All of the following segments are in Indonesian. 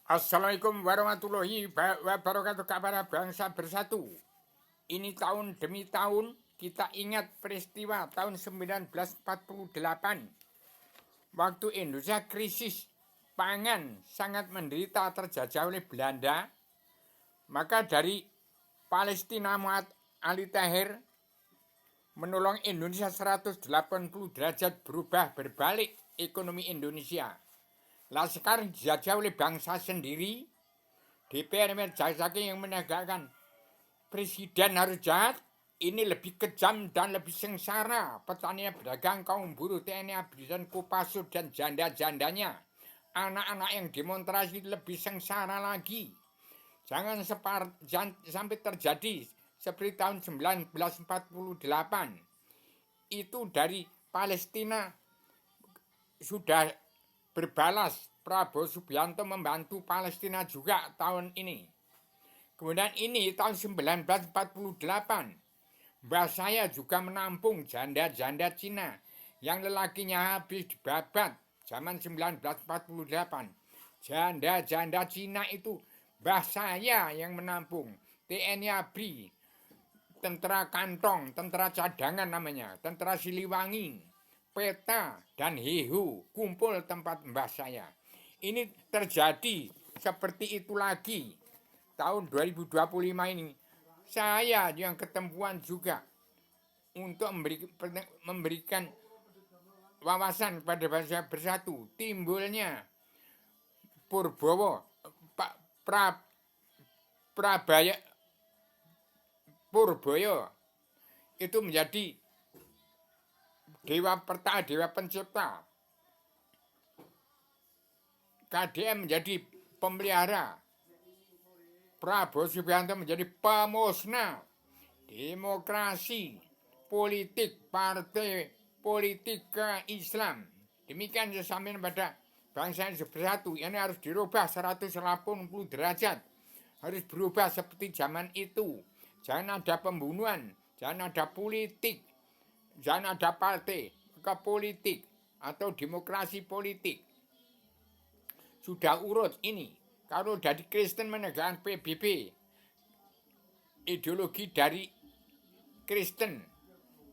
Assalamualaikum warahmatullahi wabarakatuh kepada bangsa bersatu. Ini tahun demi tahun kita ingat peristiwa tahun 1948. Waktu Indonesia krisis pangan sangat menderita terjajah oleh Belanda. Maka dari Palestina Muhammad Ali Tahir menolong Indonesia 180 derajat berubah berbalik ekonomi Indonesia. Lah sekarang dijajah oleh bangsa sendiri. DPR Jaki yang menegakkan presiden harus jahat, ini lebih kejam dan lebih sengsara. Petani, pedagang, kaum buruh, TNI, ABRI, dan Kopassus dan janda-jandanya. Anak-anak yang demonstrasi lebih sengsara lagi. Jangan sampai terjadi seperti tahun 1948. Itu dari Palestina sudah berbalas. Prabowo Subianto membantu Palestina juga tahun ini. Kemudian ini tahun 1948. Mbah saya juga menampung janda-janda Cina yang lelakinya habis dibabat zaman 1948. Janda-janda Cina itu mbah saya yang menampung. TNI ABRI, tentara kantong, tentara cadangan namanya, tentara Siliwangi, Peta, dan Hehu kumpul tempat mbah saya. Ini terjadi seperti itu lagi. Tahun 2025 ini saya yang ketemuan juga untuk memberikan wawasan pada bangsa bersatu. Timbulnya Purbowo, Prabaya, Purboyo itu menjadi dewa pencipta. KDM menjadi pemelihara. Prabowo Subianto menjadi pemusnah demokrasi politik partai politik Islam. Demikian disampaikan pada bangsa yang bersatu. Ini harus dirubah 180 derajat. Harus berubah seperti zaman itu. Jangan ada pembunuhan, jangan ada politik, jangan ada partai ke politik atau demokrasi politik. Sudah urut ini. Kalau dari Kristen menegakkan PBB, ideologi dari Kristen.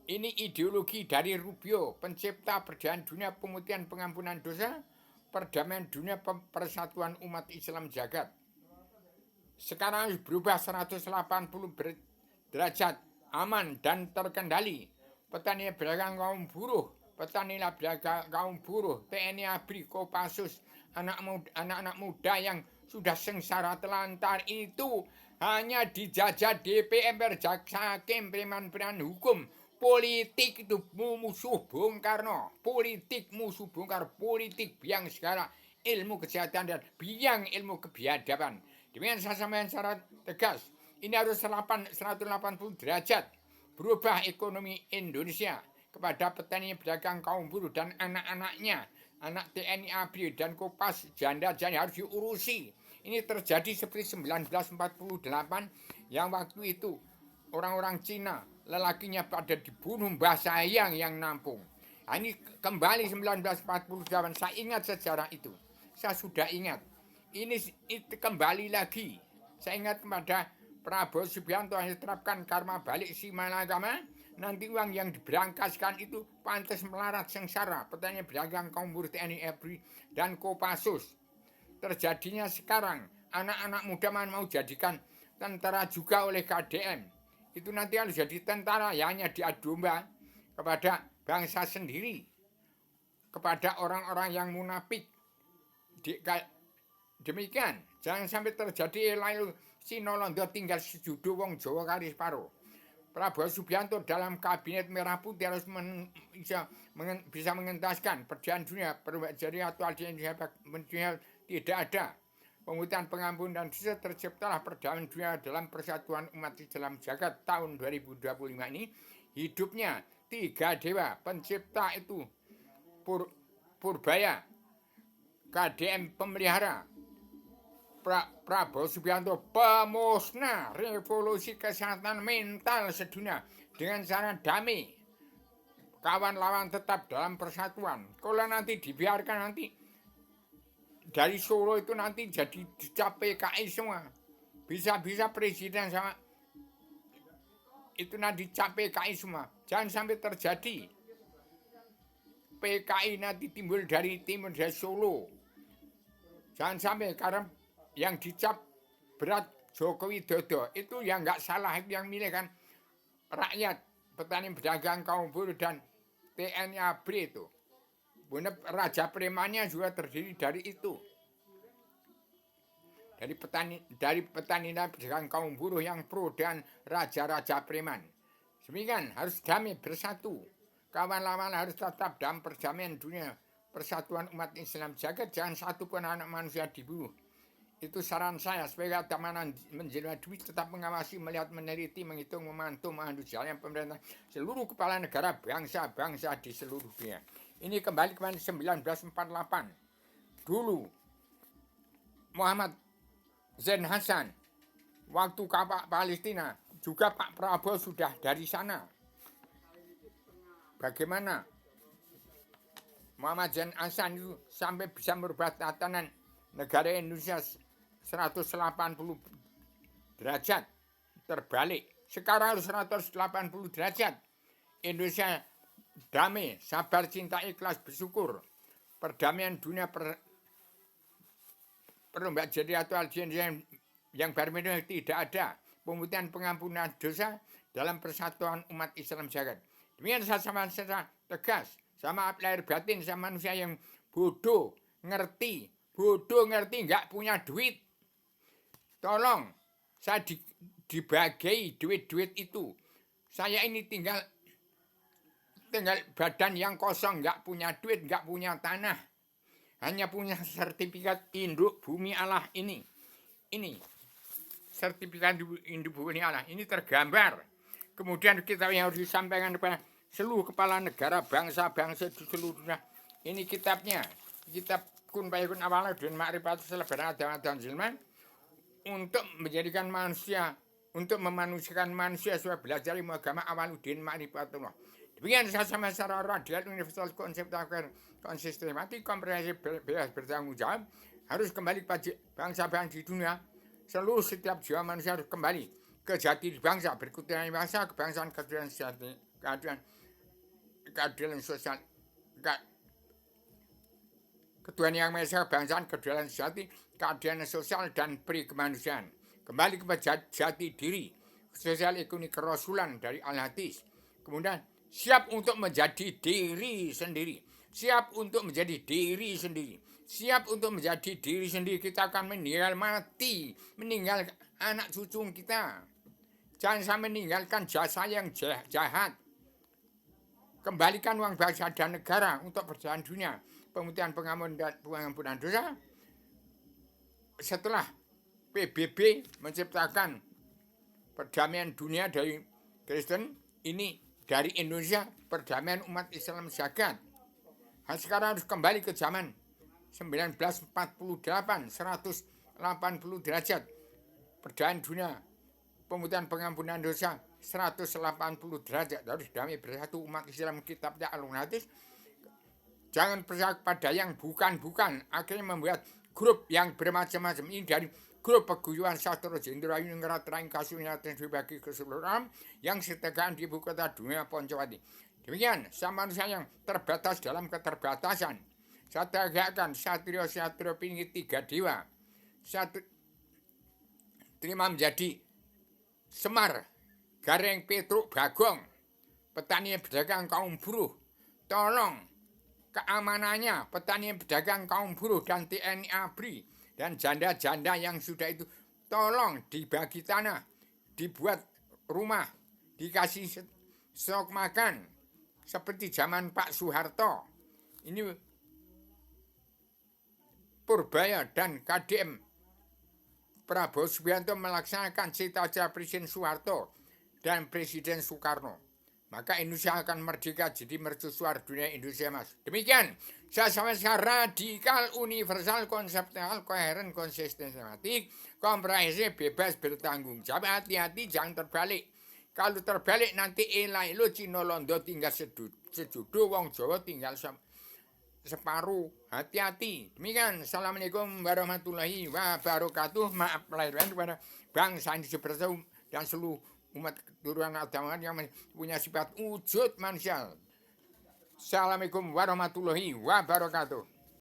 Ini ideologi dari Rubio, pencipta perdamaian dunia, pemutihan pengampunan dosa, perdamaian dunia, persatuan umat Islam jagat. Sekarang harus berubah 180 derajat, aman dan terkendali. Petani pedagang kaum buruh, petani kaum buruh, TNI ABRI, Kopassus, anak-anak muda yang sudah sengsara telantar itu hanya dijajah DPR, jaksa hakim, preman-preman hukum. Politik itu musuh Bung Karno, politik musuh Bung Karno, politik biang segala ilmu kesehatan dan biang ilmu kebiadaban. Demikian saya sampaikan secara tegas. Ini harus 180 derajat berubah ekonomi Indonesia kepada petani, pedagang, kaum buruh dan anak-anaknya, anak TNI ABRI dan Kopas, janda-janda harus diurusi. Ini terjadi seperti 1948 yang waktu itu orang-orang Cina lelakinya pada dibunuh mbah saya yang nampung. Nah, ini kembali 1948, saya ingat sejarah itu. Saya sudah ingat. Ini kembali lagi. Saya ingat kepada Prabowo Subianto yang diterapkan karma balik si malagama. Nanti uang yang diberangkaskan itu pantas melarat sengsara. Petani pedagang kaum buruh TNI ABRI dan Kopassus. Terjadinya sekarang anak-anak muda mau jadikan tentara juga oleh KDM. Itu nanti harus jadi tentara ya, hanya diadu domba kepada bangsa sendiri, kepada orang-orang yang munafik. Demikian, jangan sampai terjadi lalu Sinolondo tinggal sejudo wong Jawa kali separuh. Prabowo Subianto dalam kabinet merah putih harus bisa mengentaskan perdamaian dunia, perjanjian aktual di Indonesia tidak ada. Pemutihan pengampunan dan dosa terciptalah perdamaian dunia dalam persatuan umat Islam jagat tahun 2025 ini. Hidupnya tiga dewa pencipta itu Purbaya, KDM pemelihara, Prabowo Subianto pemusnah revolusi kesehatan mental sedunia dengan cara damai. Kawan lawan tetap dalam persatuan. Kalau nanti dibiarkan nanti dari Solo itu nanti jadi dicap PKI semua. Bisa-bisa presiden sama itu nanti dicap PKI semua. Jangan sampai terjadi. PKI nanti timbul dari timur, dari Solo. Jangan sampai, karena yang dicap berat Joko Widodo itu yang nggak salah, itu yang milih kan rakyat, petani pedagang kaum buruh dan TNI ABRI itu. Benar, Raja Premannya juga terdiri dari itu. Dari petani dan pedagang kaum buruh yang pro dan raja-raja preman. Demikian harus damai bersatu. Kawan-kawan harus tetap dalam perdamaian dunia. Persatuan umat Islam jagat, jangan satu pun anak manusia dibunuh. Itu saran saya, supaya keamanan menjelma duit tetap mengawasi, melihat, meneliti, menghitung, memantau, menganut jalan pemerintah seluruh kepala negara, bangsa-bangsa di seluruh dunia. Ini kembali ke 1948. Dulu Muhammad Zain Hasan, waktu kapal Palestina, juga Pak Prabowo sudah dari sana. Bagaimana Muhammad Zain Hasan itu sampai bisa merubah tatanan negara Indonesia 180 derajat terbalik. Sekarang harus 180 derajat. Indonesia damai, sabar, cinta, ikhlas, bersyukur. Perdamaian dunia perlu jadi atau yang baru tidak ada. Pemutihan pengampunan dosa dalam persatuan umat Islam jagat. Demikian saya sama tegas. Sama lahir batin, sama manusia yang bodoh ngerti, nggak punya duit. Tolong, saya dibagi duit-duit itu. Saya ini tinggal badan yang kosong, nggak punya duit, nggak punya tanah. Hanya punya sertifikat induk bumi Allah ini. Ini, sertifikat induk bumi Allah, ini tergambar. Kemudian kita yang harus disampaikan kepada seluruh kepala negara, bangsa-bangsa di seluruh dunia. Ini kitabnya, kitab Kun Fayakun Awwaluddin Ma'rifatus Selebaran dan Zilman, untuk menjadikan manusia, untuk memanusiakan manusia supaya belajar ilmu agama Awwaluddin Ma'rifatullah. Demikian sama secara radial, universal, konseptual, konsistematik, komprehensif, bebas bertanggung jawab, harus kembali kepada bangsa-bangsa di dunia. Seluruh setiap jiwa manusia harus kembali ke jati bangsa, berkutiran bangsa, kebangsaan, keadilan sosial, Ketuhanan yang Maha Esa, kebangsaan, keadilan sejati, keadilan sosial dan peri kemanusiaan. Kembali kepada jati diri, sosial ekonomi kerasulan dari Al-Hadis. Kemudian siap untuk menjadi diri sendiri. Siap untuk menjadi diri sendiri. Siap untuk menjadi diri sendiri. Kita akan meninggal mati, meninggal anak cucu kita. Jangan sampai meninggalkan jasa yang jahat. Kembalikan uang bangsa dan negara untuk perjalanan dunia, pemutihan pengampunan dosa. Setelah PBB menciptakan perdamaian dunia dari Kristen, ini dari Indonesia perdamaian umat Islam jagat. Sekarang harus kembali ke zaman 1948, 180 derajat perdamaian dunia, pemutihan pengampunan dosa 180 derajat, harus damai bersatu umat Islam, kitabnya Al-Hadis. Jangan percaya pada yang bukan-bukan, akhirnya membuat grup yang bermacam-macam. Ini dari grup peguyuan sastra Jenderal Yuningrat Raing Kasusnya dibagi ke seluruh alam yang setegaan di ibu kota dunia Poncowati. Demikian, sama manusia yang terbatas dalam keterbatasan. Saya tegakkan satrio pinggir 3 dewa. Satu terima menjadi Semar, Gareng, Petruk, Bagong, petani pedagang kaum buruh. Tolong keamanannya petani pedagang kaum buruh dan TNI ABRI dan janda-janda yang sudah itu, tolong dibagi tanah, dibuat rumah, dikasih stok makan seperti zaman Pak Soeharto. Ini Purbaya dan KDM Prabowo Subianto melaksanakan cita-cita Presiden Soeharto dan Presiden Soekarno. Maka Indonesia akan merdeka jadi mercusuar dunia Indonesia, Mas. Demikian, saya sampaikan radikal, universal, konseptual, koheren, konsisten, sistematik, komprehensif, bebas bertanggung jawab. Hati-hati, jangan terbalik. Kalau terbalik nanti elai lo Cina Londo tinggal sejudo, wong Jawa tinggal separuh. Hati-hati. Demikian. Assalamualaikum warahmatullahi wabarakatuh. Maaf lahir batin kepada bangsa Indonesia bersatu dan seluruh umat keturunan agama yang punya sifat wujud manusia. Assalamualaikum warahmatullahi wabarakatuh.